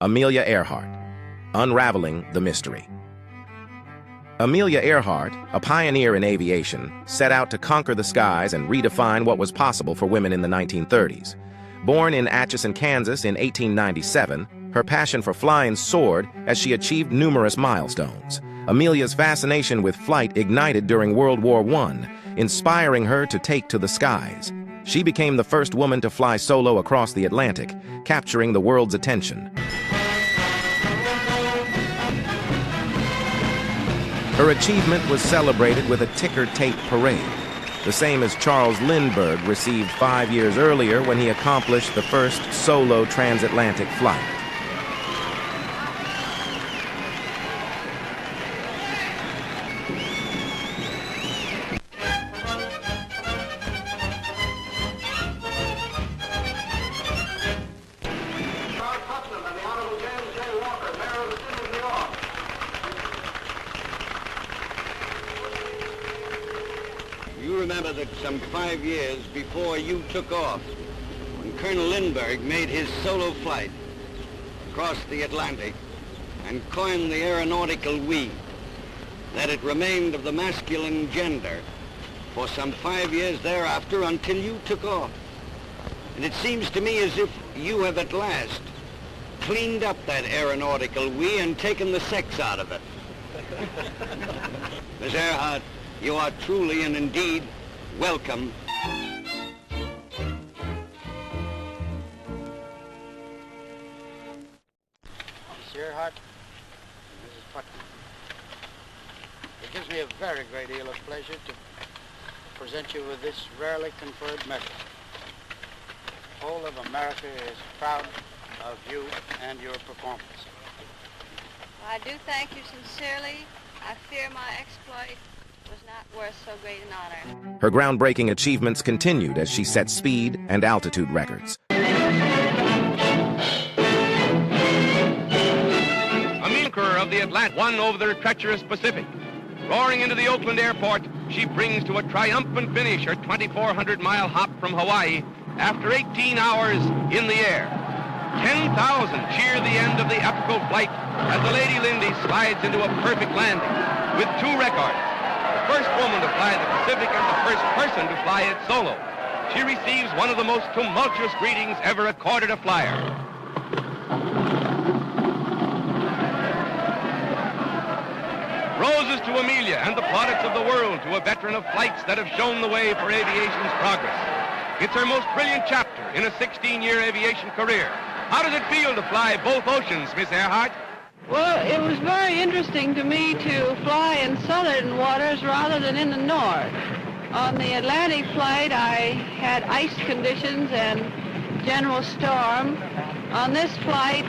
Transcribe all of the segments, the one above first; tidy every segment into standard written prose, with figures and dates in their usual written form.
Amelia Earhart, Unraveling the Mystery. Amelia Earhart, a pioneer in aviation, set out to conquer the skies and redefine what was possible for women in the 1930s. Born in Atchison, Kansas in 1897, her passion for flying soared as she achieved numerous milestones. Amelia's fascination with flight ignited during World War I, inspiring her to take to the skies. She became the first woman to fly solo across the Atlantic, capturing the world's attention. Her achievement was celebrated with a ticker-tape parade, the same as Charles Lindbergh received 5 years earlier when he accomplished the first solo transatlantic flight. You remember that some 5 years before you took off, when Colonel Lindbergh made his solo flight across the Atlantic and coined the aeronautical we, that it remained of the masculine gender for some 5 years thereafter until you took off. And it seems to me as if you have at last cleaned up that aeronautical we and taken the sex out of it. Miss Earhart, you are truly and indeed welcome. Miss Earhart, Mrs. Putnam, it gives me a very great deal of pleasure to present you with this rarely conferred medal. The whole of America is proud of you and your performance. I do thank you sincerely. I fear my exploit was not worth so great an honor. Her groundbreaking achievements continued as she set speed and altitude records. Amelia of the Atlantic won over the treacherous Pacific. Roaring into the Oakland airport, she brings to a triumphant finish her 2,400-mile hop from Hawaii after 18 hours in the air. 10,000 cheer the end of the epical flight as the Lady Lindy slides into a perfect landing with 2 records. The first woman to fly the Pacific and the first person to fly it solo. She receives one of the most tumultuous greetings ever accorded a flyer. Roses to Amelia and the plaudits of the world to a veteran of flights that have shown the way for aviation's progress. It's her most brilliant chapter in a 16-year aviation career. How does it feel to fly both oceans, Miss Earhart? Well, it was very interesting to me to fly in southern waters rather than in the north. On the Atlantic flight, I had ice conditions and general storm. On this flight,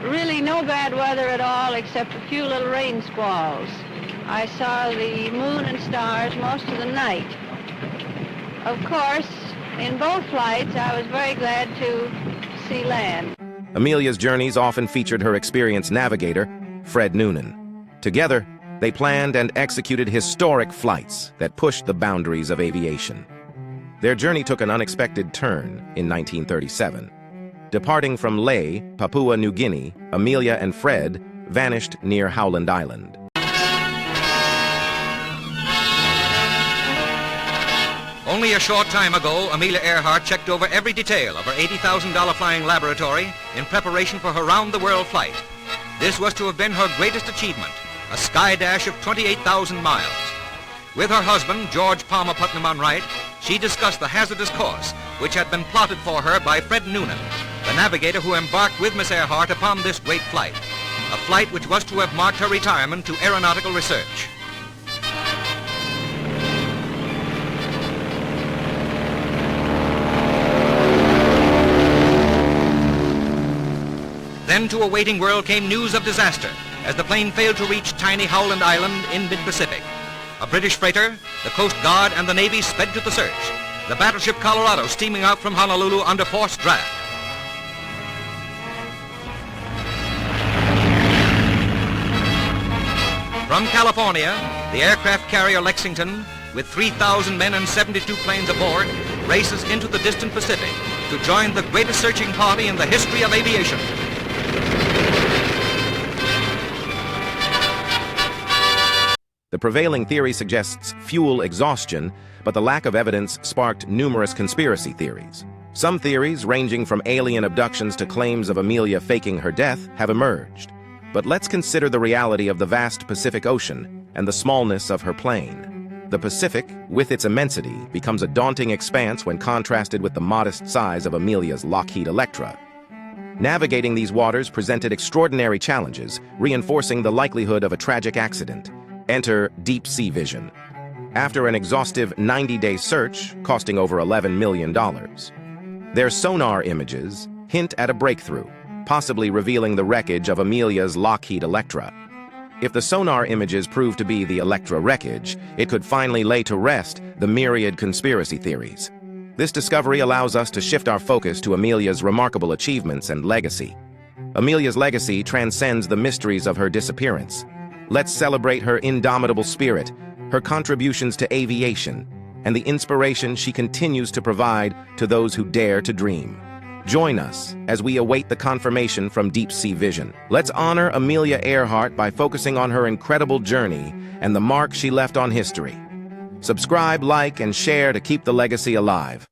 really no bad weather at all except a few little rain squalls. I saw the moon and stars most of the night. Of course, in both flights, I was very glad to see land. Amelia's journeys often featured her experienced navigator, Fred Noonan. Together, they planned and executed historic flights that pushed the boundaries of aviation. Their journey took an unexpected turn in 1937. Departing from Lae, Papua New Guinea, Amelia and Fred vanished near Howland Island. Only a short time ago, Amelia Earhart checked over every detail of her $80,000 flying laboratory in preparation for her round-the-world flight. This was to have been her greatest achievement, a sky dash of 28,000 miles. With her husband, George Palmer Putnam on right, she discussed the hazardous course which had been plotted for her by Fred Noonan, the navigator who embarked with Miss Earhart upon this great flight, a flight which was to have marked her retirement to aeronautical research. Then to a waiting world came news of disaster as the plane failed to reach tiny Howland Island in mid-Pacific. A British freighter, the Coast Guard, and the Navy sped to the search, the battleship Colorado steaming out from Honolulu under forced draft. From California, the aircraft carrier Lexington, with 3,000 men and 72 planes aboard, races into the distant Pacific to join the greatest searching party in the history of aviation. The prevailing theory suggests fuel exhaustion, but the lack of evidence sparked numerous conspiracy theories. Some theories, ranging from alien abductions to claims of Amelia faking her death, have emerged. But let's consider the reality of the vast Pacific Ocean and the smallness of her plane. The Pacific, with its immensity, becomes a daunting expanse when contrasted with the modest size of Amelia's Lockheed Electra. Navigating these waters presented extraordinary challenges, reinforcing the likelihood of a tragic accident. Enter deep-sea vision. After an exhaustive 90-day search, costing over $11 million, their sonar images hint at a breakthrough, possibly revealing the wreckage of Amelia's Lockheed Electra. If the sonar images prove to be the Electra wreckage, it could finally lay to rest the myriad conspiracy theories. This discovery allows us to shift our focus to Amelia's remarkable achievements and legacy. Amelia's legacy transcends the mysteries of her disappearance. Let's celebrate her indomitable spirit, her contributions to aviation, and the inspiration she continues to provide to those who dare to dream. Join us as we await the confirmation from deep-sea vision. Let's honor Amelia Earhart by focusing on her incredible journey and the mark she left on history. Subscribe, like, and share to keep the legacy alive.